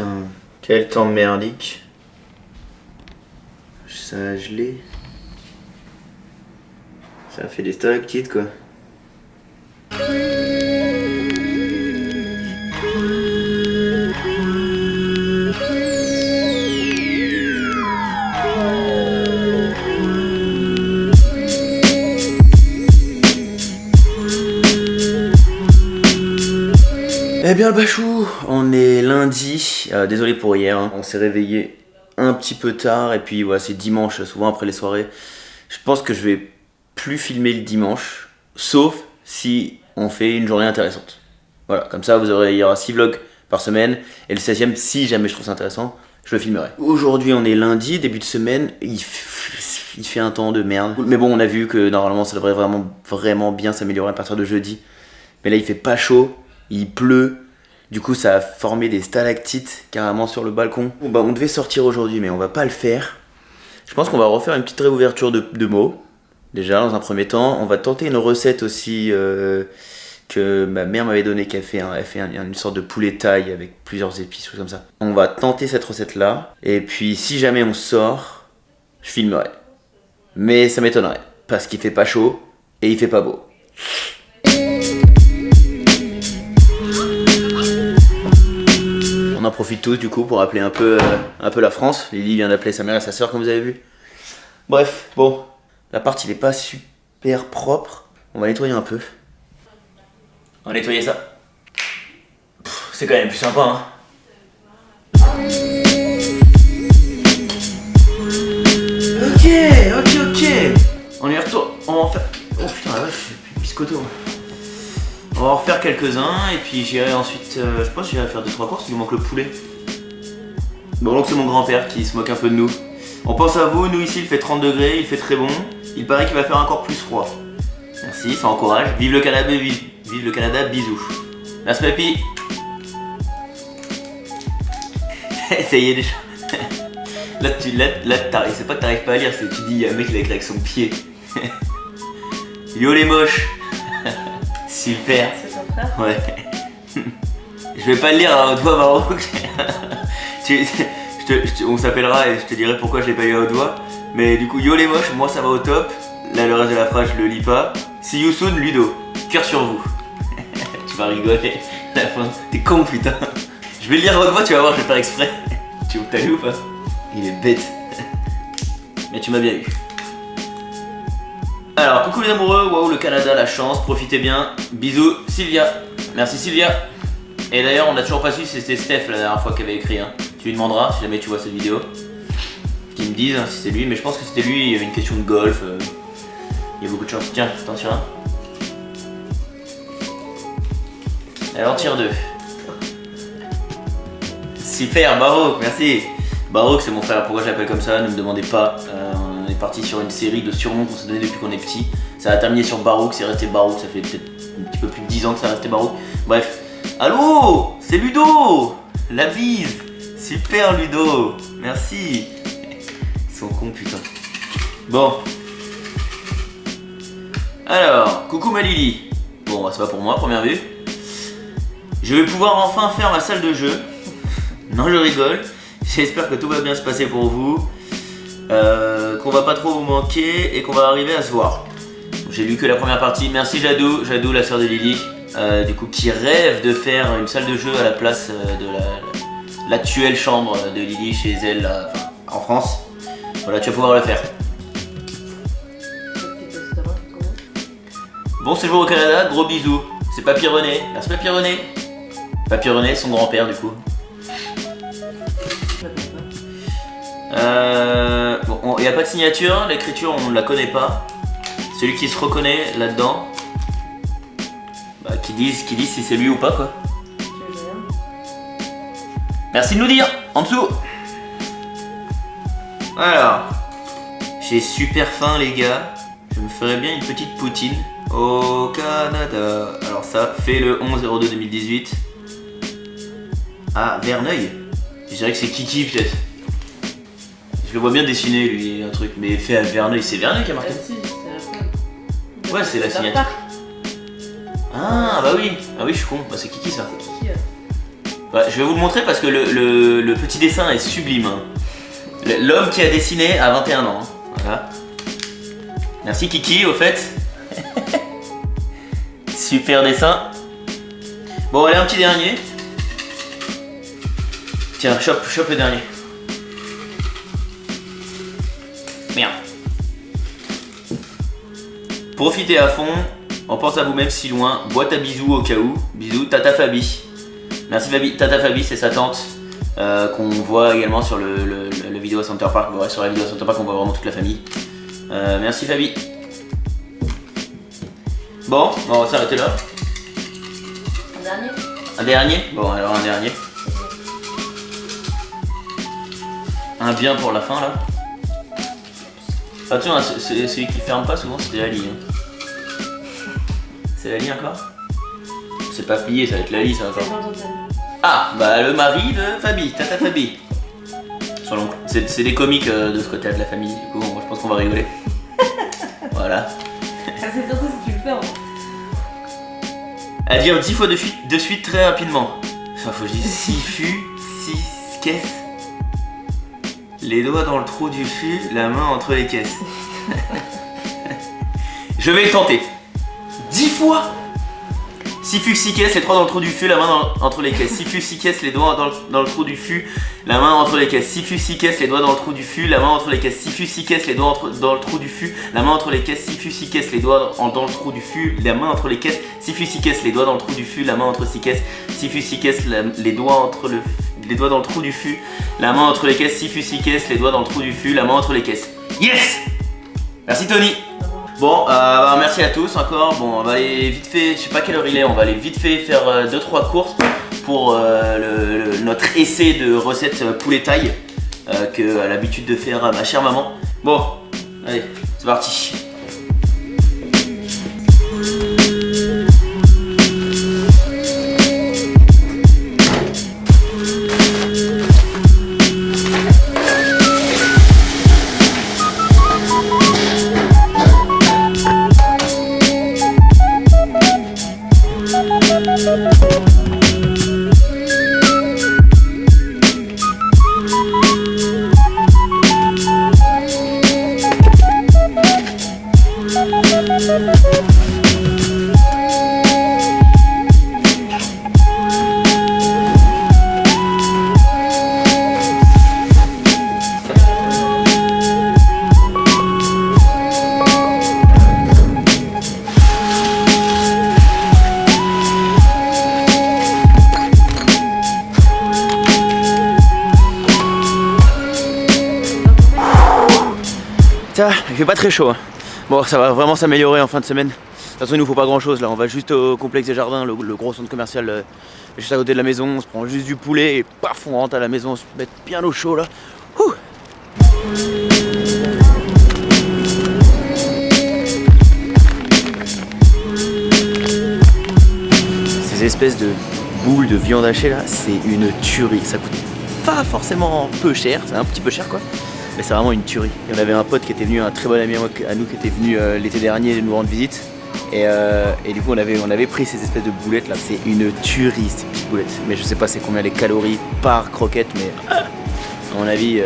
Putain, quel temps merdique. Ça a gelé. Ça a fait des stalactites quoi. Eh bien le Bachou, on est lundi, désolé pour hier, hein. On s'est réveillé un petit peu tard et puis voilà, c'est dimanche, souvent après les soirées. Je pense que je vais plus filmer le dimanche, sauf si on fait une journée intéressante. Voilà, comme ça il y aura 6 vlogs par semaine et le 16e, si jamais je trouve ça intéressant, je le filmerai. Aujourd'hui on est lundi, début de semaine, il fait un temps de merde. Mais bon, on a vu que normalement ça devrait vraiment bien s'améliorer à partir de jeudi. Mais là il fait pas chaud. Il pleut, du coup ça a formé des stalactites carrément sur le balcon. Bon, bah, on devait sortir aujourd'hui mais on va pas le faire. Je pense qu'on va refaire une petite réouverture de mots. Déjà dans un premier temps, on va tenter une recette aussi que ma mère m'avait donnée, elle fait une sorte de poulet thaï avec plusieurs épices, comme ça. On va tenter cette recette là, et puis si jamais on sort, je filmerai. Mais ça m'étonnerait, parce qu'il fait pas chaud et il fait pas beau. On en profite tous du coup pour appeler un peu la France. Lily vient d'appeler sa mère et sa soeur comme vous avez vu. Bref, bon, l'appart il est pas super propre. On va nettoyer un peu. On va nettoyer ça. C'est quand même plus sympa hein. Ok. On y retourne. On va en faire. Oh putain la vache, j'ai plus de biscotto. On va en refaire quelques-uns et puis j'irai ensuite, je pense que j'irai faire 2-3 courses, il nous manque le poulet. Bon donc c'est mon grand-père qui se moque un peu de nous. On pense à vous, nous ici il fait 30 degrés, il fait très bon. Il paraît qu'il va faire encore plus froid. Merci, ça encourage. Vive le Canada, vive le Canada, bisous. Merci papy. Ça y est déjà. Là c'est pas que t'arrives pas à lire, c'est que tu dis il y a un mec qui l'a écrit avec son pied. Yo les moches. Super. C'est ton frère? Ouais. Je vais pas le lire à haute voix, Barouk. On s'appellera et je te dirai pourquoi je l'ai pas lu à haute voix. Mais du coup, yo les moches, moi ça va au top. Là, le reste de la phrase, je le lis pas. See you soon, Ludo. Cœur sur vous. Tu vas rigoler. T'es con, putain. Je vais le lire à haute voix, tu vas voir, je vais faire exprès. Tu t'as lu ou pas? Il est bête. Mais tu m'as bien eu. Alors, coucou les amoureux, waouh le Canada, la chance, profitez bien. Bisous, Sylvia. Merci Sylvia. Et d'ailleurs, on n'a toujours pas su si c'était Steph la dernière fois qui avait écrit. Hein. Tu lui demanderas si jamais tu vois cette vidéo. Qu'ils me disent hein, si c'est lui, mais je pense que c'était lui, il y avait une question de golf. Il y a beaucoup de chance. Tiens, t'en tires un. Alors, tire deux. Super, Barouk, merci. Barouk, c'est mon frère, pourquoi je l'appelle comme ça, ne me demandez pas. On est parti sur une série de surnoms qu'on s'est donné depuis qu'on est petit. Ça a terminé sur Barouk, c'est resté Barouk, ça fait peut-être un petit peu plus de 10 ans que ça a resté Barouk. Bref. Allô, c'est Ludo. La bise. Super Ludo, merci. Ils sont cons putain. Bon. Alors, coucou ma Lily. Bon, c'est pas pour moi, première vue. Je vais pouvoir enfin faire ma salle de jeu. Non, je rigole. J'espère que tout va bien se passer pour vous. Qu'on va pas trop vous manquer et qu'on va arriver à se voir. J'ai lu que la première partie. Merci Jadou, la sœur de Lily, du coup qui rêve de faire une salle de jeu à la place de l'actuelle chambre de Lily chez elle en France. Voilà, tu vas pouvoir le faire. Bon séjour au Canada, gros bisous. C'est Papy René. Merci Papy René. Papy René, son grand-père du coup. Bon, il n'y a pas de signature, l'écriture on ne la connaît pas. Celui qui se reconnaît là-dedans, bah, qui dise si c'est lui ou pas quoi. Merci de nous dire, en dessous. Alors, j'ai super faim les gars. Je me ferais bien une petite poutine au Canada. Alors ça fait le 11/02/2018 à Verneuil. Je dirais que c'est Kiki peut-être. Je le vois bien dessiner lui un truc, mais fait à Verneuil, c'est Verneuil qui a marqué. Ouais, c'est la signature. Ah bah oui, je suis con, bah, c'est Kiki ça. C'est Kiki. Ouais, je vais vous le montrer parce que le petit dessin est sublime. Hein. L'homme qui a dessiné a 21 ans. Hein. Voilà. Merci Kiki au fait. Super dessin. Bon allez un petit dernier. Tiens, chope le dernier. Merde. Profitez à fond. On pense à vous-même si loin. Boîte à bisous au cas où. Bisous, Tata Fabi. Merci Fabi. Tata Fabi, c'est sa tante qu'on voit également sur le vidéo à Center Park. Ouais, sur la vidéo à Center Park, on voit vraiment toute la famille. Merci Fabi. Bon, on va s'arrêter là. Un dernier. Un dernier? Bon, alors un dernier. Un bien pour la fin là. Attention, hein, celui qui ferme pas souvent, c'est Lali. Hein. C'est Lali encore? C'est pas plié, ça va être Lali ça encore. Ah, bah le mari de Fabi, Tata Fabi. C'est des comiques de ce côté de la famille, du coup, je pense qu'on va rigoler. Voilà. C'est surtout si tu le fais en fait. À dire 10 fois de suite très rapidement. Enfin, faut que je dise sifu, caisse. Les doigts dans le trou du fût, la main entre les caisses. Je vais le tenter. 10 fois. Sifu, 6 caisses, les 3 dans le trou du fût, la main entre les caisses. Sifu, 6 caisses, les doigts dans le trou du fût, la main entre les caisses. Sifu, 6 caisses, les doigts dans le trou du fût, la main entre les caisses. Sifu, 6 caisses, les doigts dans le trou du fût, la main entre les caisses. Sifu, 6 caisses, les doigts dans le trou du fût, la main entre les caisses. Sifu, 6 caisses, les doigts dans le trou du fût, la main entre 6 caisses. Sifu, 6 caisses, les doigts dans le trou du fût, la main entre les caisses. Sifu, 6 caisses, les doigts dans le trou du fût, la main entre les caisses. Yes! Merci Tony. Bon, bah, merci à tous encore. Bon, on va aller vite fait, je sais pas quelle heure il est, on va aller vite fait faire 2-3 courses pour notre essai de recette poulet taille que a l'habitude de faire ma chère maman. Bon, allez, c'est parti. Il fait pas très chaud. Hein. Bon, ça va vraiment s'améliorer en fin de semaine. De toute façon, il nous faut pas grand chose là. On va juste au complexe des jardins, le gros centre commercial juste à côté de la maison. On se prend juste du poulet et paf, on rentre à la maison. On se met bien au chaud là. Ouh. Ces espèces de boules de viande hachée là, c'est une tuerie. Ça coûte pas forcément peu cher, c'est un petit peu cher quoi. Mais c'est vraiment une tuerie. Et on avait un pote qui était venu, un très bon ami à nous qui était venu l'été dernier nous rendre visite. Et du coup on avait pris ces espèces de boulettes là. C'est une tuerie ces petites boulettes. Mais je sais pas c'est combien les calories par croquette, mais à mon avis...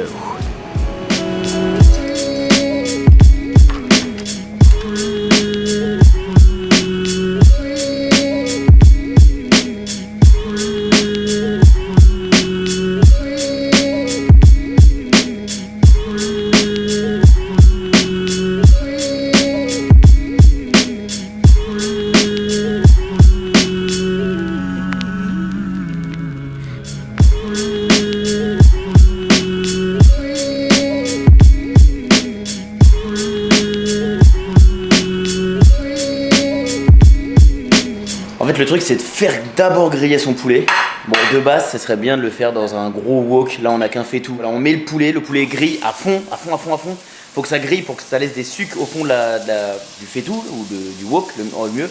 En fait le truc c'est de faire d'abord griller son poulet. Bon de base ça serait bien de le faire dans un gros wok. Là on a qu'un faitout. Là on met le poulet grille à fond. Faut que ça grille pour que ça laisse des sucs au fond du faitout ou du wok le mieux.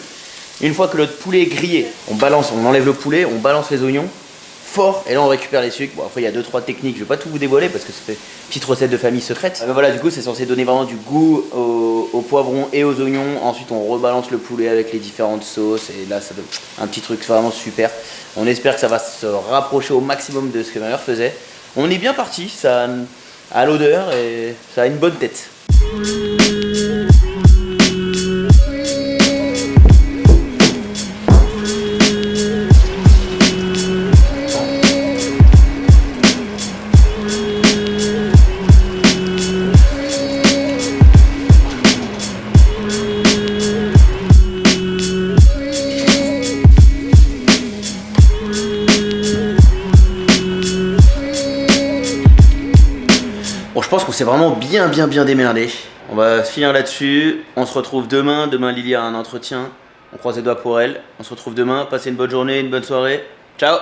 Et une fois que notre poulet est grillé, on enlève le poulet, on balance les oignons. fort et là on récupère les sucres. Bon après il y a 2-3 techniques, je vais pas tout vous dévoiler parce que ça fait petite recette de famille secrète. Mais voilà, du coup c'est censé donner vraiment du goût au poivron et aux oignons. Ensuite on rebalance le poulet avec les différentes sauces et là ça donne un petit truc vraiment super. On espère que ça va se rapprocher au maximum de ce que ma mère faisait. On est bien parti, ça a l'odeur et ça a une bonne tête. Bon, je pense qu'on s'est vraiment bien démerdé. On va finir là-dessus. On se retrouve demain. Demain, Lily a un entretien. On croise les doigts pour elle. On se retrouve demain. Passez une bonne journée, une bonne soirée. Ciao!